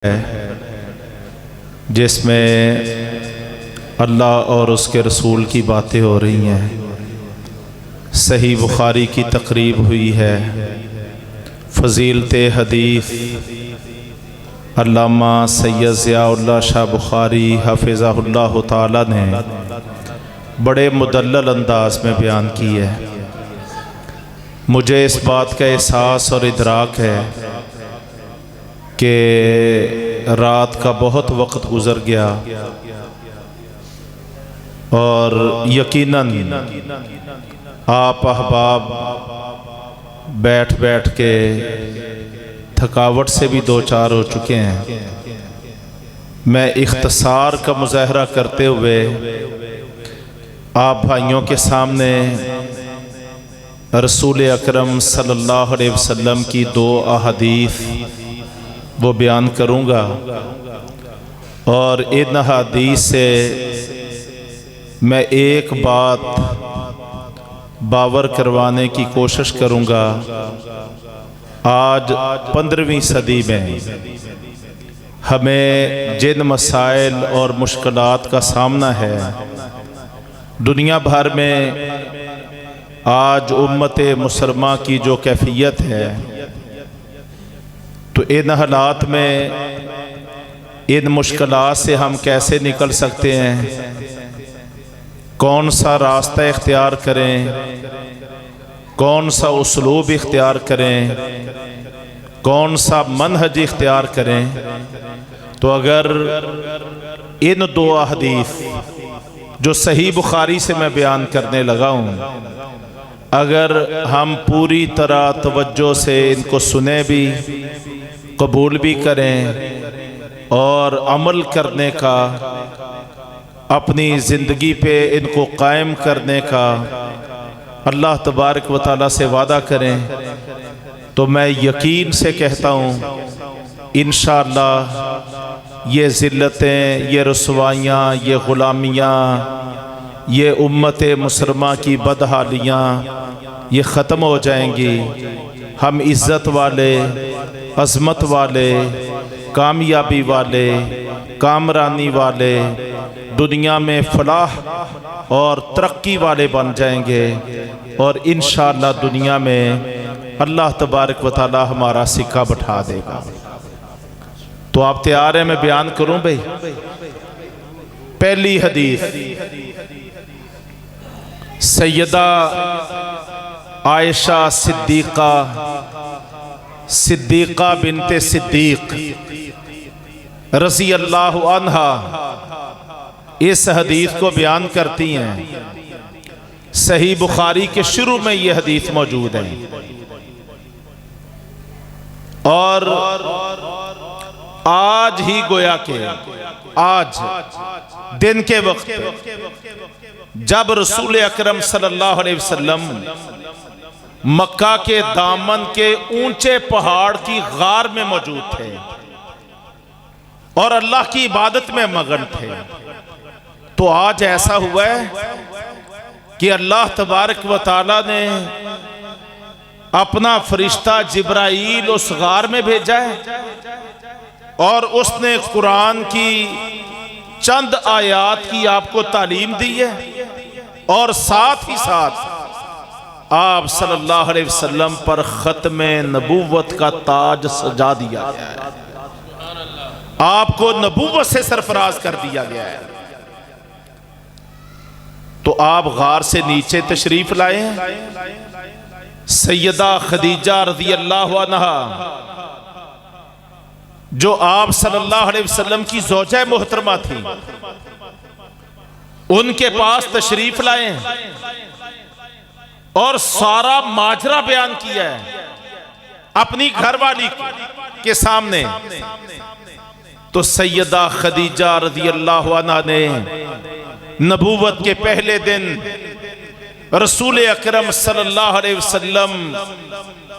ہے جس میں اللہ اور اس کے رسول کی باتیں ہو رہی ہیں۔ صحیح بخاری کی تقریب ہوئی ہے۔ فضیلت حدیث علامہ سید ضیاء اللہ شاہ بخاری حفظہ اللہ تعالی نے بڑے مدلل انداز میں بیان کی ہے۔ مجھے اس بات کا احساس اور ادراک ہے کہ رات کا بہت وقت گزر گیا اور یقیناً آپ احباب بیٹھ بیٹھ کے تھکاوٹ سے بھی دوچار ہو چکے ہیں۔ میں اختصار کا مظاہرہ کرتے ہوئے آپ بھائیوں کے سامنے رسول اکرم صلی اللہ علیہ وسلم کی دو احادیث وہ بیان کروں گا، اور ان احادیث سے میں ایک بات باور کروانے کی کوشش کروں گا۔ آج 15ویں صدی میں ہمیں جن مسائل اور مشکلات کا سامنا ہے، دنیا بھر میں آج امت مسلمہ کی جو کیفیت ہے، تو ان حالات میں ان مشکلات سے ہم کیسے نکل سکتے ہیں، کون سا راستہ اختیار کریں، کون سا اسلوب اختیار کریں، کون سا منہج اختیار کریں۔ تو اگر ان دو احادیث جو صحیح بخاری سے میں بیان کرنے لگا ہوں، اگر ہم پوری طرح توجہ سے ان کو سنیں بھی، قبول بھی کریں اور عمل کرنے کا، اپنی زندگی پہ ان کو قائم کرنے کا اللہ تبارک و تعالیٰ سے وعدہ کریں، تو میں یقین سے کہتا ہوں انشاءاللہ یہ ذلتیں، یہ رسوائیاں، یہ غلامیاں، یہ امت مسلمہ کی بدحالیاں یہ ختم ہو جائیں گی۔ ہم عزت والے، عظمت والے، کامیابی والے، کامرانی والے، دنیا میں فلاح اور ترقی والے بن جائیں گے، اور انشاءاللہ دنیا میں اللہ تبارک و تعالی ہمارا سکہ بٹھا دے گا۔ تو آپ تیار ہیں میں بیان کروں بھئی؟ پہلی حدیث سیدہ عائشہ صدیقہ بنت صدیق رضی اللہ عنہا اس حدیث کو بیان کرتی ہیں۔ صحیح بخاری کے شروع میں یہ حدیث موجود ہے، اور آج ہی گویا کہ آج دن کے وقت جب رسول اکرم صلی اللہ علیہ وسلم مکہ کے دامن کے اونچے پہاڑ کی غار میں موجود تھے اور اللہ کی عبادت میں مگن تھے، تو آج ایسا ہوا ہے کہ اللہ تبارک و تعالی نے اپنا فرشتہ جبرائیل اس غار میں بھیجا ہے، اور اس نے قرآن کی چند آیات کی آپ کو تعلیم دی ہے، اور ساتھ ہی ساتھ آپ صلی اللہ علیہ وسلم پر ختم نبوت کا تاج سجا دیا گیا ہے، آپ کو نبوت سے سرفراز کر دیا گیا ہے۔ تو آپ غار سے نیچے تشریف لائے ہیں۔ سیدہ خدیجہ رضی اللہ عنہا جو آپ صلی اللہ علیہ وسلم کی زوجہ محترمہ تھی، ان کے پاس تشریف لائے ہیں اور سارا ماجرا بیان کیا ہے اپنی گھر والی کے سامنے۔ تو سیدہ خدیجہ رضی اللہ عنہا نے نبوت کے پہلے دن رسول اکرم صلی اللہ علیہ وسلم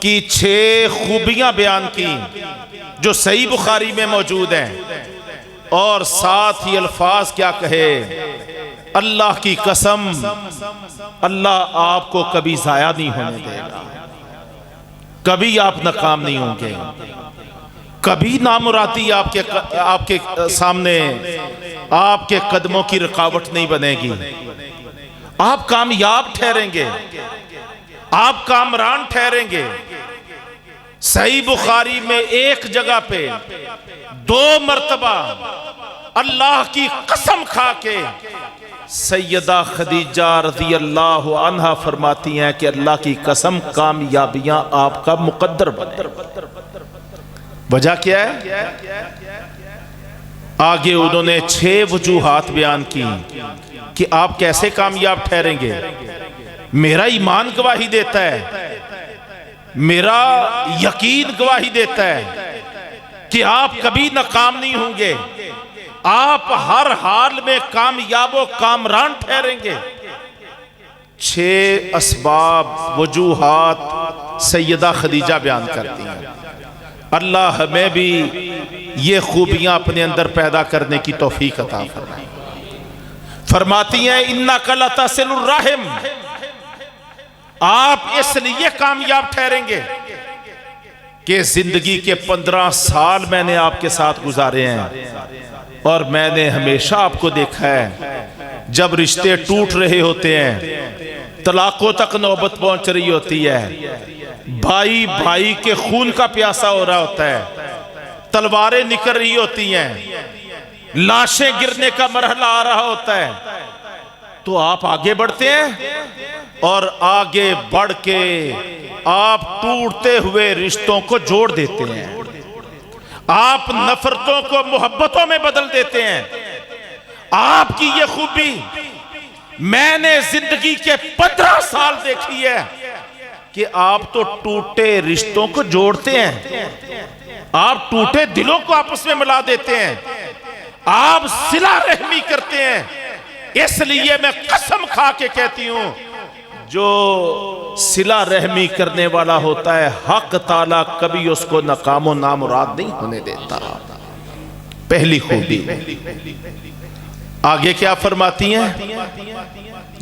کی 6 خوبیاں بیان کی جو صحیح بخاری میں موجود ہیں، اور ساتھ ہی الفاظ کیا کہے، اللہ کی قسم اللہ آپ کو کبھی ضائع نہیں ہونے دے گا، کبھی آپ ناکام نہیں ہوں گے۔ کبھی نامرادی آپ کے سامنے آپ کے قدموں کی رکاوٹ نہیں بنے گی. آپ کامیاب ٹھہریں گے، آپ کامران ٹھہریں گے. صحیح بخاری میں ایک جگہ پہ 2 مرتبہ اللہ کی قسم کھا کے سیدہ خدیجہ رضی اللہ عنہا فرماتی ہیں کہ اللہ کی قسم کامیابیاں آپ کا مقدر بنے. وجہ کیا ہے؟ آگے انہوں نے 6 وجوہات بیان کی کہ آپ کیسے کامیاب ٹھہریں گے. میرا ایمان گواہی دیتا ہے، میرا یقین گواہی دیتا ہے کہ آپ کبھی ناکام نہیں ہوں گے، آپ ہر حال میں کامیاب و کامران ٹھہریں گے. 6 اسباب وجوہات سیدہ خدیجہ بیان کرتی ہیں. اللہ ہمیں بھی یہ خوبیاں اپنے اندر پیدا کرنے کی توفیق عطا فرمائے. فرماتی ہیں اِنَّكَ لَتَصِلُ الرَّحِمَ، آپ اس لیے کامیاب ٹھہریں گے کہ زندگی کے 15 سال میں نے آپ کے ساتھ گزارے ہیں اور میں نے ہمیشہ آپ کو دیکھا ہے جب رشتے ٹوٹ رہے ہوتے ہیں، طلاقوں تک نوبت پہنچ رہی ہوتی ہے، بھائی بھائی کے خون کا پیاسا ہو رہا ہوتا ہے، تلواریں نکل رہی ہوتی ہیں، لاشیں گرنے کا مرحلہ آ رہا ہوتا ہے، تو آپ آگے بڑھتے ہیں اور آگے بڑھ کے آپ ٹوٹتے ہوئے رشتوں کو جوڑ دیتے ہیں. آپ نفرتوں کو محبتوں میں بدل دیتے ہیں. آپ کی یہ خوبی میں نے زندگی کے 15 سال دیکھی ہے کہ آپ تو ٹوٹے رشتوں کو جوڑتے ہیں، آپ ٹوٹے دلوں کو آپس میں ملا دیتے ہیں، آپ صلہ رحمی کرتے ہیں. اس لیے میں قسم کھا کے کہتی ہوں جو صلہ رحمی کرنے والا ہوتا ہے حق تعالیٰ کبھی اس کو ناکام و نامراد نہیں ہونے دیتا. پہلی خوبی. آگے کیا فرماتی ہیں؟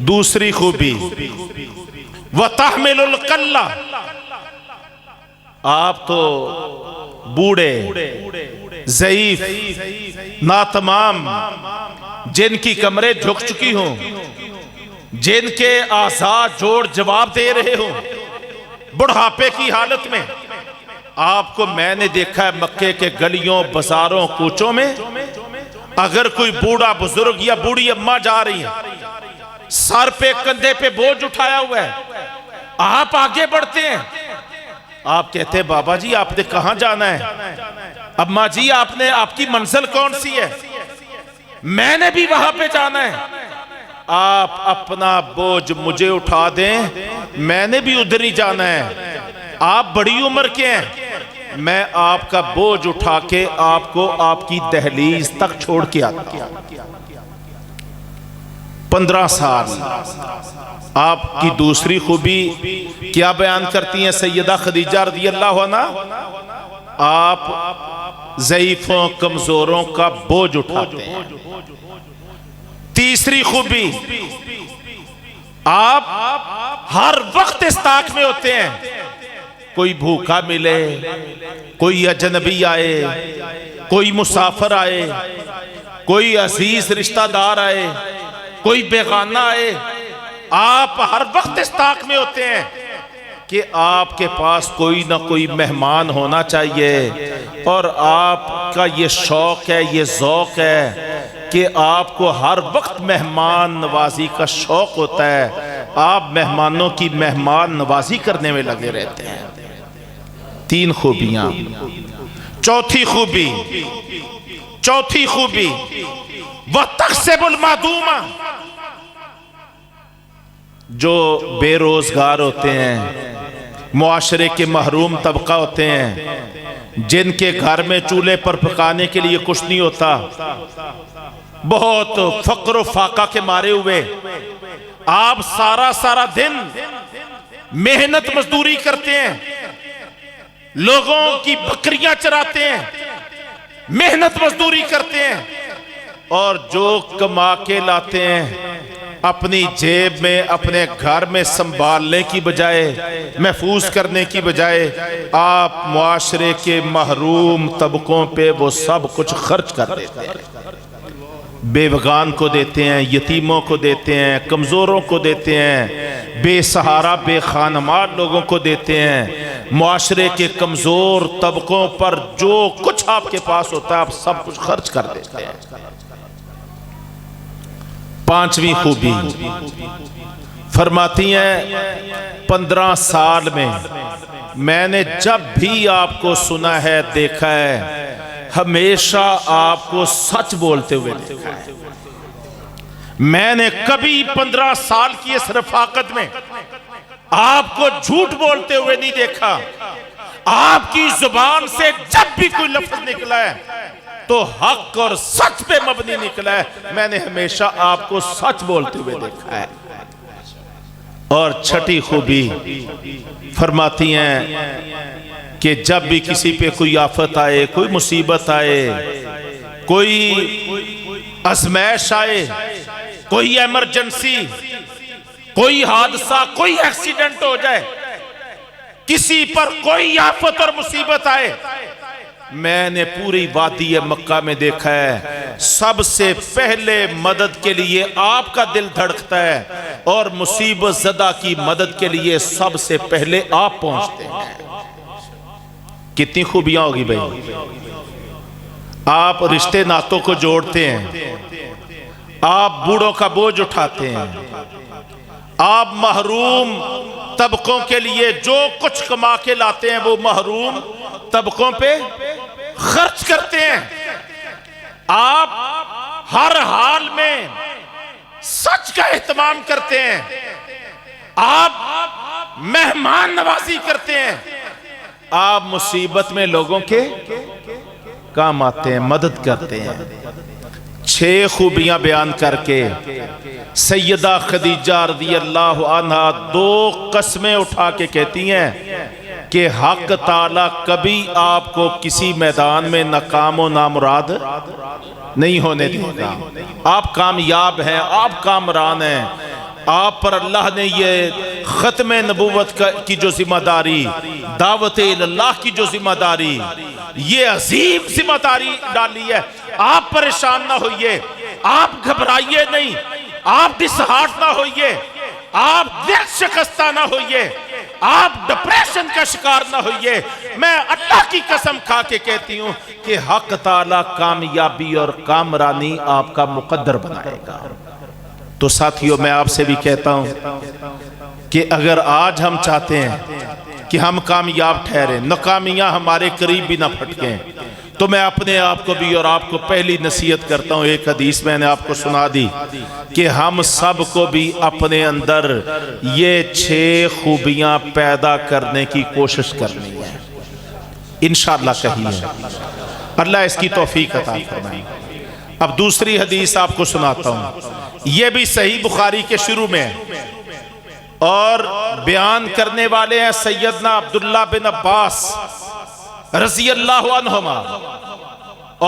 دوسری خوبی وَتَحْمِلُ الْقَلَّ، آپ تو بوڑھے ضعیف ناتمام جن کی کمریں جھک چکی ہوں، جن کے اعضاء جوڑ جواب دے رہے ہوں بڑھاپے کی حالت میں، آپ کو میں نے دیکھا ہے مکے کے گلیوں بازاروں کوچوں میں اگر کوئی بوڑھا بزرگ یا بوڑھی اماں جا رہی ہیں، سر پہ کندھے پہ بوجھ اٹھایا ہوا ہے، آپ آگے بڑھتے ہیں، آپ کہتے ہیں بابا جی آپ نے کہاں جانا ہے، اماں جی آپ کی منزل کون سی ہے، میں نے بھی وہاں پہ جانا ہے، آپ اپنا بوجھ مجھے اٹھا دیں، میں نے بھی ادھر ہی جانا ہے. آپ بڑی عمر کے ہیں، میں آپ کا بوجھ اٹھا کے آپ کو آپ کی دہلیز تک چھوڑ کے آتا ہوں. 15 سال. آپ کی دوسری خوبی کیا بیان کرتی ہیں سیدہ خدیجہ رضی اللہ عنہ؟ آپ ضعیفوں کمزوروں کا بوجھ اٹھاتے ہیں. تیسری خوبی آپ ہر وقت استاق میں ہوتے ہیں، کوئی بھوکا ملے، کوئی اجنبی آئے، کوئی مسافر آئے، کوئی عزیز رشتہ دار آئے، کوئی بیگانہ آئے، آپ ہر وقت استاق میں ہوتے ہیں کہ آپ کے پاس کوئی نہ کوئی مہمان ہونا چاہیے. اور آپ کا یہ شوق ہے، یہ ذوق ہے کہ آپ کو ہر وقت مہمان نوازی کا شوق ہوتا ہے، آپ مہمانوں کی مہمان نوازی کرنے میں لگے رہتے ہیں. 3 خوبیاں. چوتھی خوبی وَتَحْسَبُ الْمَعْدُومَ، جو بے روزگار ہوتے ہیں، معاشرے کے محروم طبقہ ہوتے ہیں، جن کے گھر میں چولہے پر پکانے کے لیے کچھ نہیں ہوتا، بہت فقر و فاقہ کے مارے ہوئے، آپ سارا دن محنت مزدوری کرتے ہیں، لوگوں کی بکریاں چراتے ہیں، محنت مزدوری کرتے ہیں، اور جو کما کے لاتے ہیں اپنی جیب میں اپنے گھر میں سنبھالنے کی بجائے محفوظ کرنے کی بجائے آپ معاشرے کے محروم طبقوں پہ وہ سب کچھ خرچ کر دیتے ہیں، بیوگان کو دیتے ہیں، یتیموں کو دیتے ہیں، کمزوروں کو دیتے ہیں، بے سہارا بے خانمار لوگوں کو دیتے ہیں، معاشرے کے کمزور طبقوں پر جو کچھ آپ کے پاس ہوتا ہے آپ سب کچھ خرچ کر دیتے ہیں۔ پانچویں خوبی فرماتی ہیں 15 سال میں نے جب بھی آپ کو سنا ہے دیکھا ہے ہمیشہ آپ کو سچ بولتے ہوئے دیکھا ہے۔ میں نے کبھی 15 سال کی اس رفاقت میں آپ کو جھوٹ بولتے ہوئے نہیں دیکھا۔ آپ کی زبان سے جب بھی کوئی لفظ نکلا ہے تو حق اور سچ پہ مبنی نکلا ہے۔ میں نے ہمیشہ آپ کو سچ بولتے ہوئے دیکھا ہے۔ اور چھٹی خوبی فرماتی ہیں کہ جب بھی کسی پہ کوئی آفت آئے، کوئی مصیبت آئے، کوئی ازمائش آئے، کوئی ایمرجنسی، کوئی حادثہ، کوئی ایکسیڈنٹ ہو جائے، کسی پر کوئی آفت اور مصیبت آئے، میں نے پوری وادی مکہ میں دیکھا ہے سب سے پہلے مدد کے لیے آپ کا دل دھڑکتا ہے اور مصیبت زدہ کی مدد کے لیے سب سے پہلے آپ پہنچتے ہیں۔ کتنی خوبیاں ہوگی بھائی، آپ رشتے ناتوں کو جوڑتے ہیں، آپ بوڑھوں کا بوجھ اٹھاتے ہیں، آپ محروم طبقوں کے لیے جو کچھ کما کے لاتے ہیں وہ محروم طبقوں پہ خرچ کرتے ہیں، آپ ہر حال میں سچ کا اہتمام کرتے ہیں، آپ مہمان نوازی کرتے ہیں، آپ مصیبت میں لوگوں کے کام آتے ہیں، مدد کرتے ہیں۔ 6 خوبیاں بیان کر کے سیدہ خدیجہ رضی اللہ عنہا 2 قسمیں اٹھا کے کہتی ہیں کہ حق تعالیٰ کبھی آپ کو کسی میدان میں ناکام و نامراد نہیں ہونے دے گا۔ آپ کامیاب ہیں، آپ کامران ہیں، آپ پر اللہ نے یہ ختم نبوت کی جو ذمہ داری، دعوت اللہ کی جو ذمہ داری، یہ عظیم ذمہ داری ڈالی ہے۔ آپ پریشان نہ ہوئیے، آپ گھبرائیے نہیں، آپ ڈسہارٹ نہ ہوئیے، آپ دل شکستہ نہ ہوئیے، آپ ڈپریشن کا شکار نہ ہوئیے۔ میں اللہ کی قسم کھا کے کہتی ہوں کہ حق تعالیٰ کامیابی اور کامرانی آپ کا مقدر بنائے گا۔ تو ساتھیوں میں آپ سے بھی کہتا ہوں کہ اگر آج ہم چاہتے ہیں کہ ہم کامیاب ٹھہریں، ناکامیاں ہمارے قریب بھی نہ پھٹکیں، تو میں اپنے آپ کو بھی اور آپ کو پہلی نصیحت کرتا ہوں۔ ایک حدیث میں نے آپ کو سنا دی کہ ہم سب کو بھی اپنے اندر یہ 6 خوبیاں پیدا کرنے کی کوشش کرنی ہے، انشاءاللہ کہیے، اللہ اس کی توفیق عطا فرمائے۔ اب دوسری حدیث آپ کو سناتا ہوں، یہ بھی صحیح بخاری کے شروع میں ہے اور بیان کرنے والے ہیں سیدنا عبداللہ بن عباس رضی اللہ عنہما،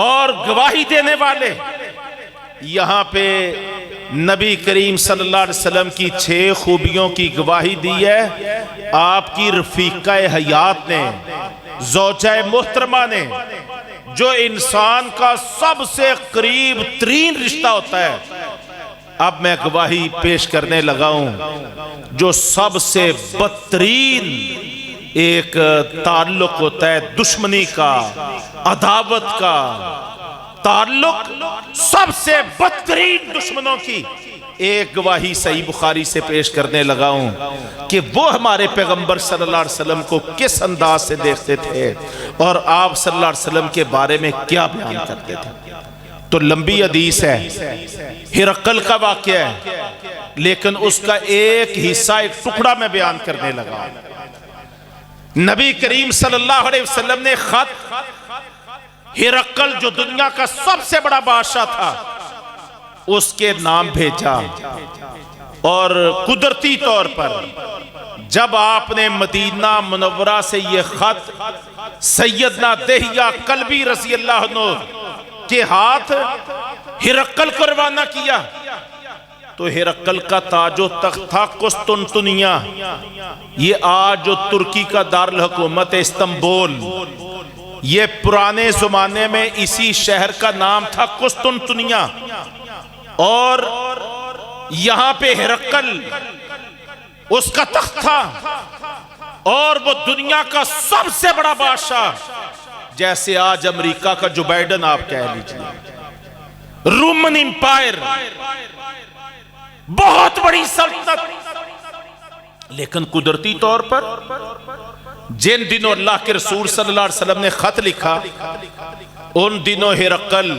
اور گواہی دینے والے یہاں پہ نبی کریم صلی اللہ علیہ وسلم کی 6 خوبیوں کی گواہی دی ہے آپ کی رفیقہ حیات نے، زوجہ محترمہ نے، جو انسان کا سب سے قریب ترین رشتہ ہوتا ہے۔ اب میں گواہی پیش کرنے لگا ہوں جو سب سے بدترین ایک تعلق ہوتا ہے، دشمنی کا، عداوت کا تعلق، سب سے بدترین دشمنوں کی ایک گواہی صحیح بخاری سے پیش کرنے لگا ہوں کہ وہ ہمارے پیغمبر صلی اللہ علیہ وسلم کو کس انداز سے دیکھتے تھے اور آپ صلی اللہ علیہ وسلم کے بارے میں کیا بیان کرتے تھے۔ تو لمبی حدیث ہے، ہرقل کا واقعہ ہے، لیکن اس کا ایک حصہ، ایک ٹکڑا میں بیان کرنے لگا۔ نبی کریم صلی اللہ علیہ وسلم نے خط ہرقل جو دنیا کا سب سے بڑا بادشاہ تھا اس کے نام بھیجا، اور قدرتی طور پر جب آپ نے مدینہ منورہ سے یہ خط سیدنا دہیہ کلبی رضی اللہ عنہ کے ہاتھ ہرقل کو روانہ کیا، تو ہرقل کا تاج و تخت تھا قسطنطنیہ، یہ آج جو ترکی کا دارالحکومت استنبول، یہ پرانے زمانے میں اسی شہر کا نام تھا قسطنطنیہ، اور یہاں پہ ہرقل اس کا تخت تھا، اور وہ دنیا کا سب سے بڑا بادشاہ، جیسے آج امریکہ کا جو بائیڈن آپ کہہ لیجئے، رومن امپائر، بہت بڑی سلطنت۔ لیکن قدرتی طور پر جن دنوں اللہ کے رسول صلی اللہ علیہ وسلم نے خط لکھا، ان دنوں ہرقل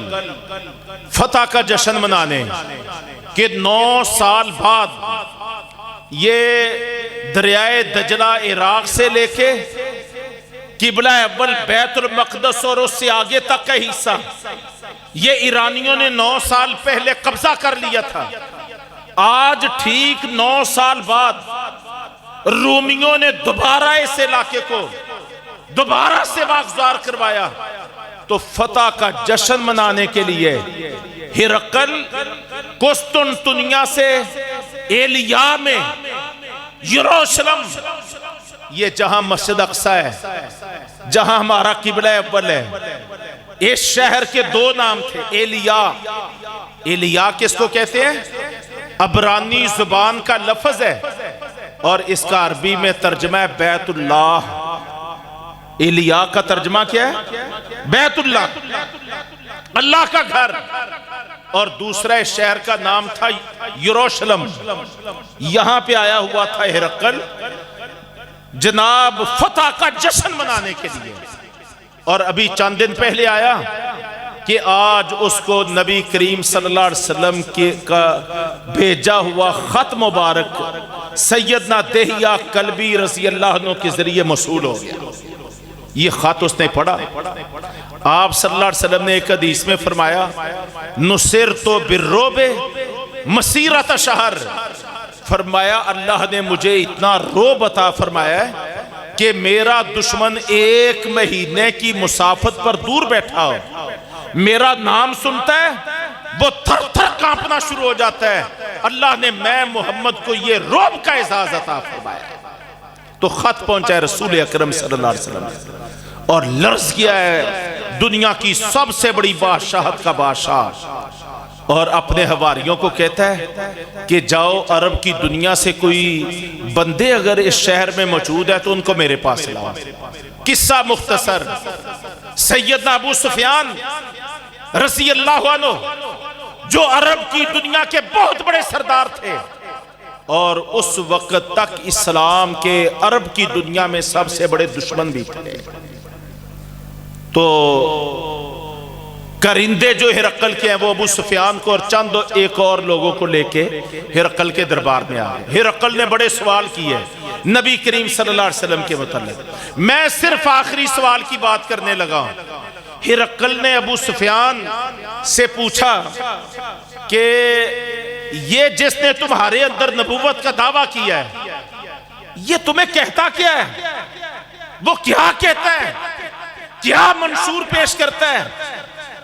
فتح کا جشن منانے کہ 9 سال بعد یہ دریائے دجلہ عراق سے لے کے قبلہ اول بیت المقدس اور اس سے آگے تک کا حصہ یہ ایرانیوں نے 9 سال پہلے قبضہ کر لیا تھا۔ آج ٹھیک 9 سال بعد رومیوں نے دوبارہ اس علاقے کو دوبارہ سے واگزار کروایا، تو فتح کا جشن منانے کے لیے ہرقل قسطنطنیہ سے ایلیا میں یروشلم، یہ جہاں مسجد اقصی ہے، جہاں ہمارا قبلہ اول ہے، اس شہر کے 2 نام تھے، ایلیا۔ ایلیا کس کو کہتے ہیں؟ عبرانی زبان کا لفظ ہے، اور اس کا عربی میں ترجمہ ہے بیت اللہ۔ ایلیا کا ترجمہ کیا ہے؟ بیت اللہ، اللہ کا گھر۔ اور دوسرا اس شہر کا نام تھا یروشلم، یہاں پہ آیا ہوا تھا ہرقل جناب فتح کا جشن منانے کے لیے، اور ابھی چند دن پہلے آیا کہ آج اس کو نبی کریم صلی اللہ علیہ وسلم کا بھیجا ہوا خط مبارک سیدنا دہیہ کلبی رضی اللہ عنہ کے ذریعے موصول ہو گیا۔ یہ خط اس نے پڑھا، آپ صلی اللہ علیہ وسلم نے ایک حدیث میں فرمایا نصرت بالرعب مسیرۃ شہر، فرمایا اللہ نے مجھے اتنا رعب عطا فرمایا ہے کہ میرا دشمن 1 مہینے کی مسافت پر دور بیٹھا ہو، میرا نام سنتا ہے وہ تھر تھر کانپنا شروع ہو جاتا ہے۔ اللہ نے میں محمد کو یہ رعب کا اعزاز عطا فرمایا۔ تو خط پہنچا ہے رسول اکرم صلی اللہ علیہ وسلم، اور لرز کیا ہے دنیا کی سب سے بڑی بادشاہت کا بادشاہ، اور اپنے حواریوں کو کہتا ہے کہ جاؤ عرب کی دنیا سے کوئی بندے اگر اس شہر میں موجود ہے تو ان کو میرے پاس لاؤ۔ قصہ مختصر، سیدنا ابو سفیان رضی اللہ عنہ جو عرب کی دنیا کے بہت بڑے سردار تھے، اور اس وقت تک اسلام کے عرب کی دنیا میں سب سے بڑے دشمن بھی تھے، تو کرندے جو ہرقل کے ہیں وہ ابو سفیان کو اور چند ایک اور لوگوں کو لے کے ہرقل کے دربار میں آئے۔ ہرقل نے بڑے سوال کیے نبی کریم صلی اللہ علیہ وسلم کے متعلق، میں صرف آخری سوال کی بات کرنے لگا ہوں۔ ہرقل نے ابو سفیان سے پوچھا کہ یہ جس نے تمہارے اندر نبوت کا دعویٰ کیا ہے یہ تمہیں کہتا کیا ہے؟ وہ کیا کہتا ہے؟ کیا منشور پیش کرتا ہے؟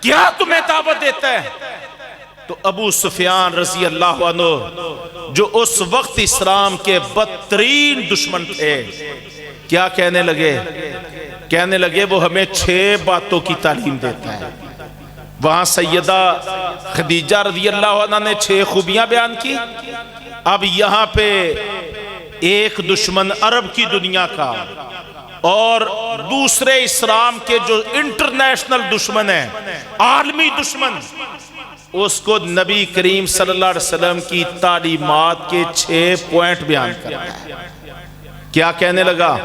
کیا تمہیں دعوت دیتا ہے؟ تو ابو سفیان رضی اللہ عنہ جو اس وقت اسلام کے بدترین دشمن تھے، کیا کہنے لگے؟ کہنے لگے وہ ہمیں 6 باتوں کی تعلیم دیتا ہے۔ وہاں سیدہ خدیجہ رضی اللہ عنہ نے 6 خوبیاں بیان کی، اب یہاں پہ ایک دشمن عرب کی دنیا کا اور دوسرے اسلام کے جو انٹرنیشنل دشمن ہیں، عالمی دشمن، اس کو نبی کریم صلی اللہ علیہ وسلم کی تعلیمات کے 6 پوائنٹ بیان کرتا ہے۔ کیا کہنے لگا؟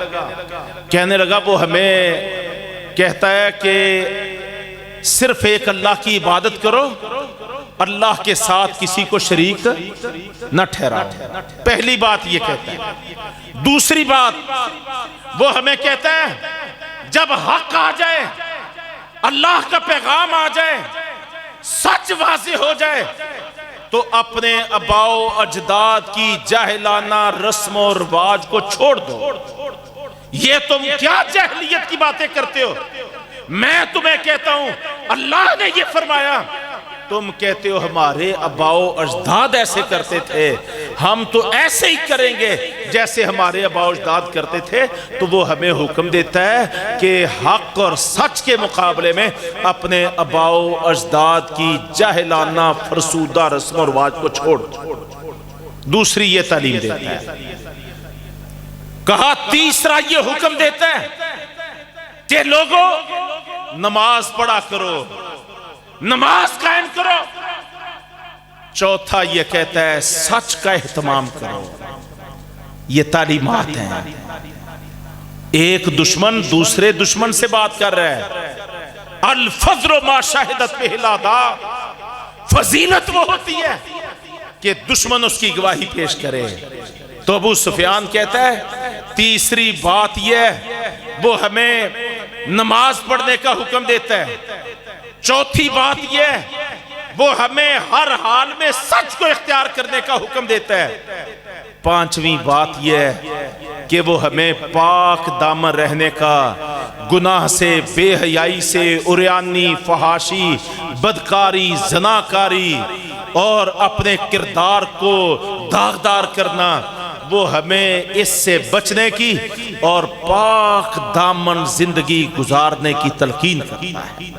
کہنے لگا وہ ہمیں کہتا ہے کہ صرف ایک اللہ کی عبادت کرو، اللہ کے ساتھ کسی کو شریک نہ ٹھہراؤ۔ پہلی بات یہ کہتا ہے۔ دوسری بات وہ ہمیں کہتا ہے جب حق آ جائے، اللہ کا پیغام آ جائے، سچ واضح ہو جائے، تو اپنے آباء و اجداد کی جاہلانہ رسم و رواج کو چھوڑ دو۔ یہ تم کیا جاہلیت کی باتیں کرتے ہو؟ میں تمہیں کہتا ہوں اللہ نے یہ فرمایا تم کہتے ہو ہمارے آباؤ اجداد ایسے کرتے تھے، ہم تو ایسے ہی کریں گے جیسے ہمارے آباؤ اجداد کرتے تھے، تو وہ ہمیں حکم دیتا ہے کہ حق اور سچ کے مقابلے میں اپنے آباؤ اجداد کی جاہلانہ فرسودہ رسم و رواج کو چھوڑ دو۔ دوسری یہ تعلیم دیتا ہے۔ کہا تیسرا یہ حکم دیتا ہے کہ لوگوں نماز پڑھا کرو، نماز قائم کرو۔ چوتھا یہ کہتا ہے سچ کا اہتمام کرو۔ یہ تعلیمات ہیں۔ ایک دشمن دوسرے دشمن سے بات کر رہا ہے، الفضل ما شاہدت بہ الاعداء، فضیلت وہ ہوتی ہے کہ دشمن اس کی گواہی پیش کرے۔ تو ابو سفیان کہتا ہے تیسری بات یہ وہ ہمیں نماز پڑھنے کا حکم دیتا ہے، چوتھی بات یہ وہ ہمیں ہر حال میں سچ کو اختیار کرنے کا حکم دیتا ہے، پانچویں بات یہ کہ وہ ہمیں پاک دامن رہنے کا، گناہ سے، بے حیائی سے، عریانی، فحاشی، بدکاری، زناکاری اور اپنے کردار کو داغدار کرنا، وہ ہمیں اس سے بچنے کی اور پاک دامن زندگی گزارنے کی تلقین کرتا ہے۔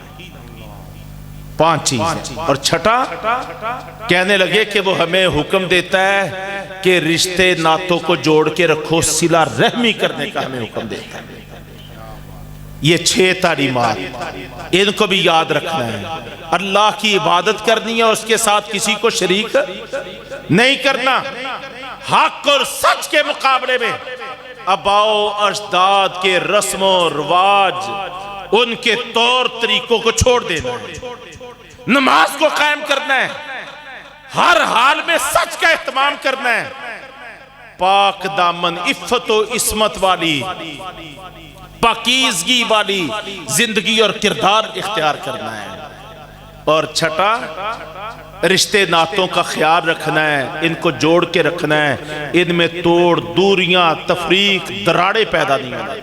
پانچ چیزیں۔ اور چھٹا کہنے لگے کہ وہ ہمیں حکم دیتا ہے کہ رشتے ناتوں کو جوڑ کے رکھو، صلہ رحمی کرنے کا ہمیں حکم دیتا ہے۔ یہ 6 تعلیمات، ان کو بھی یاد رکھنا ہے۔ اللہ کی عبادت کرنی ہے، اس کے ساتھ کسی کو شریک نہیں کرنا۔ حق اور سچ کے مقابلے میں آباؤ اجداد کے رسم و رواج، ان کے طور طریقوں کو چھوڑ دینا ہے، نماز کو قائم کرنا ہے، ہر حال میں سچ کا اہتمام کرنا ہے، پاک دامن عفت و عصمت والی، پاکیزگی والی زندگی اور کردار اختیار کرنا ہے۔ اور چھٹا رشتے ناتوں کا خیال رکھنا ہے، ان کو جوڑ کے رکھنا ہے، ان میں توڑ، دوریاں، تفریق، دراڑے پیدا نہیں ہونا۔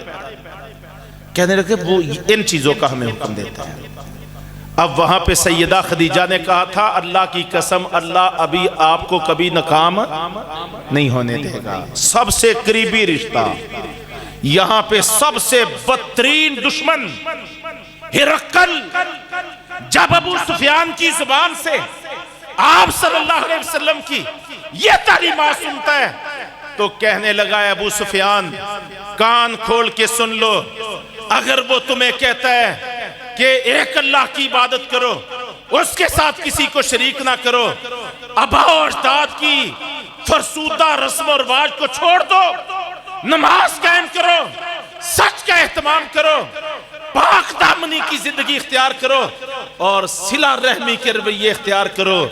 کہنے لگے وہ ان چیزوں کا ہمیں حکم دیتا ہے۔ اب وہاں پہ سیدہ خدیجہ نے کہا تھا اللہ کی قسم اللہ ابھی آپ کو کبھی ناکام نہیں ہونے دے گا۔ سب سے قریبی رشتہ، یہاں پہ سب سے بدترین دشمن ہرقل جب ابو سفیان کی زبان سے آپ صلی اللہ علیہ وسلم کی یہ تعلیمات سنتا ہے تو کہنے لگا ہے ابو سفیان کان کھول کے سن لو، اگر وہ تمہیں کہتا ہے کہ ایک اللہ کی عبادت کرو، اس کے ساتھ کسی کو شریک نہ کرو، آباؤ اجداد کی فرسودہ رسم و رواج کو چھوڑ دو، نماز قائم کرو، سچ کا اہتمام کرو، پاک دامنی کی زندگی اختیار کرو اور صلہ رحمی کے رویے اختیار کرو،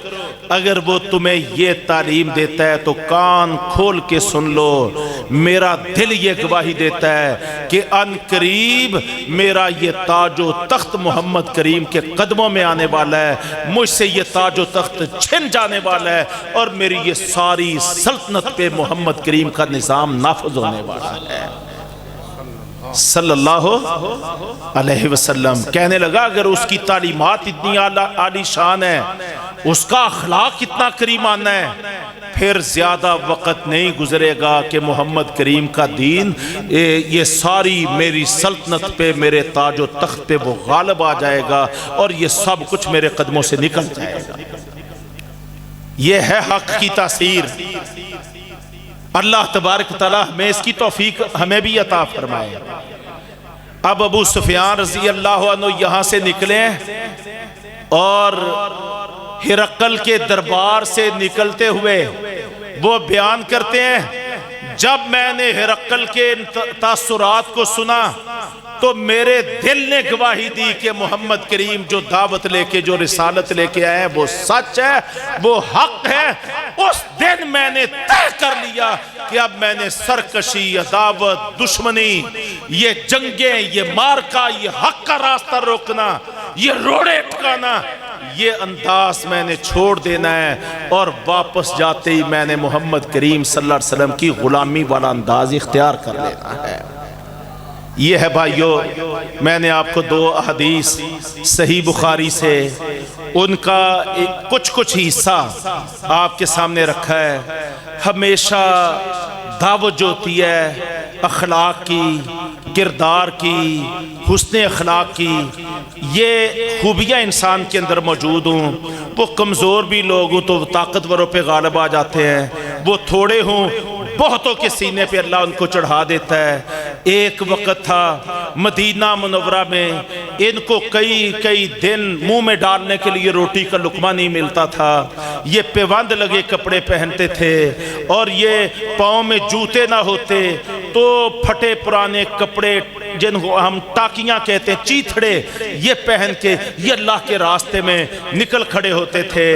اگر وہ تمہیں یہ تعلیم دیتا ہے تو کان کھول کے سن لو، میرا دل یہ گواہی دیتا ہے کہ ان قریب میرا یہ تاج و تخت محمد کریم کے قدموں میں آنے والا ہے، مجھ سے یہ تاج و تخت چھن جانے والا ہے اور میری یہ ساری سلطنت پہ محمد کریم کا نظام نافذ ہونے والا ہے صلی اللہ علیہ وسلم۔ کہنے لگا اگر اس کی تعلیمات اتنی عالی شان ہے، اس کا اخلاق کتنا کریمانہ ہے، پھر زیادہ وقت نہیں گزرے گا کہ محمد کریم کا دین یہ ساری میری سلطنت پہ، میرے تاج و تخت پہ وہ غالب آ جائے گا اور یہ سب کچھ میرے قدموں سے نکل جائے گا۔ یہ ہے حق کی تاثیر۔ اللہ تبارک تعالیٰ ہمیں اس کی توفیق ہمیں بھی عطا فرمائے۔ اب ابو سفیان رضی اللہ عنہ یہاں سے نکلے اور ہرقل کے دربار سے نکلتے ہوئے وہ بیان کرتے ہیں جب میں نے ہرقل کے تاثرات کو سنا تو میرے دل نے گواہی دی کہ محمد کریم جو دعوت لے کے جو رسالت لے کے آئے وہ سچ ہے، وہ حق ہے۔ اس دن میں نے طے کر لیا کہ اب میں نے سرکشی، عداوت، دشمنی، یہ جنگیں، یہ مارکا، یہ حق کا راستہ روکنا، یہ روڑے ٹھکانا، یہ انداز میں نے چھوڑ دینا ہے اور واپس جاتے ہی میں نے محمد کریم صلی اللہ علیہ وسلم کی غلامی والا انداز اختیار کر لینا ہے۔ یہ ہے بھائیو، میں نے آپ کو 2 احادیث صحیح بخاری سے ان کا کچھ حصہ آپ کے سامنے رکھا ہے۔ ہمیشہ دعوت جو ہوتی ہے اخلاق کی، کردار کی، حسن اخلاق کی، یہ خوبیاں انسان کے اندر موجود ہوں۔ وہ کمزور بھی لوگ ہوں تو طاقتوروں پہ غالب آ جاتے ہیں، وہ تھوڑے ہوں بہتوں کے سینے پہ اللہ ان کو چڑھا دیتا ہے۔ ایک وقت تھا مدینہ منورہ میں ان کو کئی دن منہ میں ڈالنے کے لیے روٹی کا لقمہ نہیں ملتا تھا۔ یہ پیوند لگے کپڑے پہنتے تھے اور یہ پاؤں میں جوتے نہ ہوتے تو پھٹے پرانے کپڑے جن کو ہم ٹاکیاں کہتے ہیں، چیتھڑے، یہ پہن کے یہ اللہ کے راستے میں نکل کھڑے ہوتے تھے۔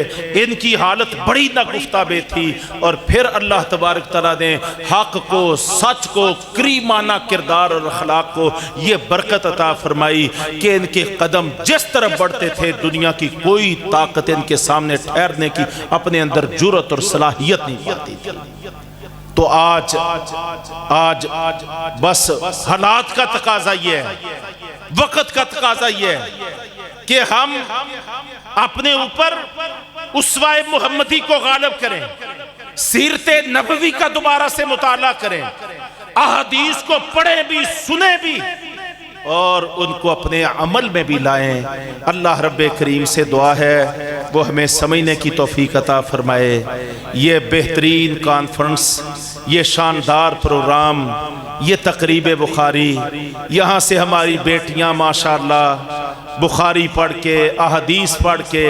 ان کی حالت بڑی ناگفتہ بے تھی، اور پھر اللہ تبارک تعالیٰ نے حق کو، سچ کو، کریمانہ کردار اور اخلاق کو یہ برکت عطا فرمائی کہ ان کے قدم جس طرف بڑھتے تھے دنیا کی کوئی طاقت ان کے سامنے ٹھہرنے کی اپنے اندر جرأت اور صلاحیت نہیں پاتی تھی۔ تو آج بس حالات کا تقاضا یہ ہے، وقت کا تقاضا یہ ہے کہ ہم اپنے اوپر اسوہ محمدی کو غالب کریں، سیرت نبوی کا دوبارہ سے مطالعہ کریں، احادیث کو پڑھیں بھی، سنیں بھی، اور ان کو اپنے عمل میں بھی لائیں۔ اللہ رب کریم سے دعا ہے وہ ہمیں سمجھنے کی توفیق عطا فرمائے۔ یہ بہترین کانفرنس، یہ شاندار پروگرام، یہ تقریب بخاری، یہاں سے ہماری بیٹیاں ماشاءاللہ بخاری پڑھ کے، احادیث پڑھ کے،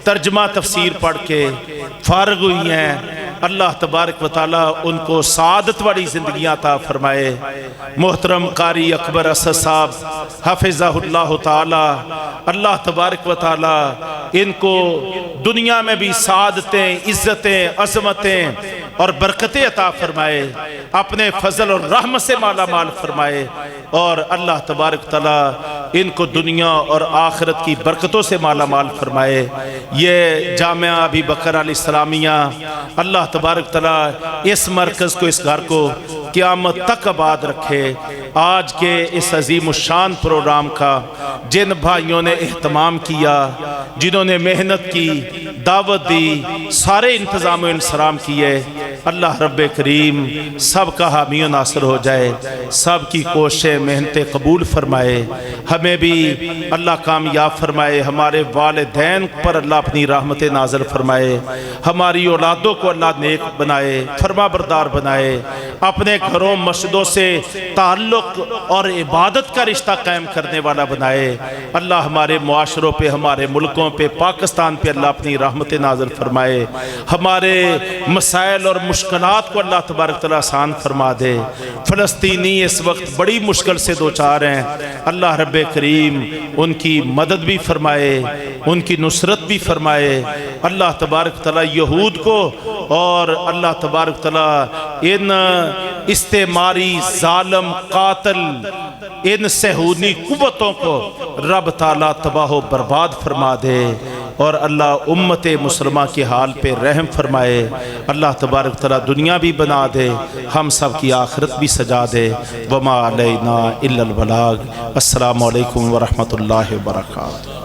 ترجمہ تفسیر پڑھ کے فارغ ہوئی ہیں۔ اللہ تبارک و تعالیٰ ان کو سعادت والی زندگیاں عطا فرمائے۔ محترم قاری اکبر اسد صاحب حفظہ اللہ تعالیٰ، اللہ تبارک و تعالیٰ ان کو دنیا میں بھی سعادتیں، عزتیں، عظمتیں اور برکتیں عطا فرمائے، اپنے فضل اور رحمت سے مالا مال فرمائے، اور اللہ تبارک تعالیٰ ان کو دنیا اور آخرت کی برکتوں سے مالا مال فرمائے۔ یہ جامعہ ابی بکر علیہ السلامیہ، اللہ تبارک تعالیٰ اس مرکز کو، اس گھر کو قیامت تک آباد رکھے۔ آج کے اس عظیم الشان پروگرام کا جن بھائیوں نے اہتمام کیا، جنہوں نے محنت کی، دعوت دی، سارے انتظام و انصرام کیے، اللہ رب کریم سب کا حامی و ناصر ہو جائے، سب کی کوششیں، محنتیں قبول فرمائے، ہمیں بھی اللہ کامیاب فرمائے، ہمارے والدین پر اللہ اپنی رحمت نازل فرمائے، ہماری اولادوں کو اللہ نیک بنائے، فرما بردار بنائے، اپنے گھروں مسجدوں سے تعلق اور عبادت کا رشتہ قائم کرنے والا بنائے۔ اللہ ہمارے معاشروں پہ، ہمارے ملکوں پہ، پاکستان پہ اللہ اپنی رحمت نازل فرمائے، ہمارے مسائل اور مشکلات کو اللہ تبارک تعالیٰ آسان فرما دے۔ فلسطینی اس وقت بڑی مشکل سے دوچار ہیں، اللہ رب کریم ان کی مدد بھی فرمائے، ان کی نصرت بھی فرمائے۔ اللہ تبارک تعالیٰ یہود کو اور اللہ تبارک تعالیٰ ان استعماری ظالم قاتل ان صہیونی قوتوں کو رب تعالیٰ تباہ و برباد فرما دے، اور اللہ امت مسلمہ کے حال پہ رحم فرمائے۔ اللہ تبارک تعالیٰ دنیا بھی بنا دے، ہم سب کی آخرت بھی سجا دے۔ وما علینا الا البلاغ۔ السلام علیکم ورحمۃ اللہ وبرکاتہ۔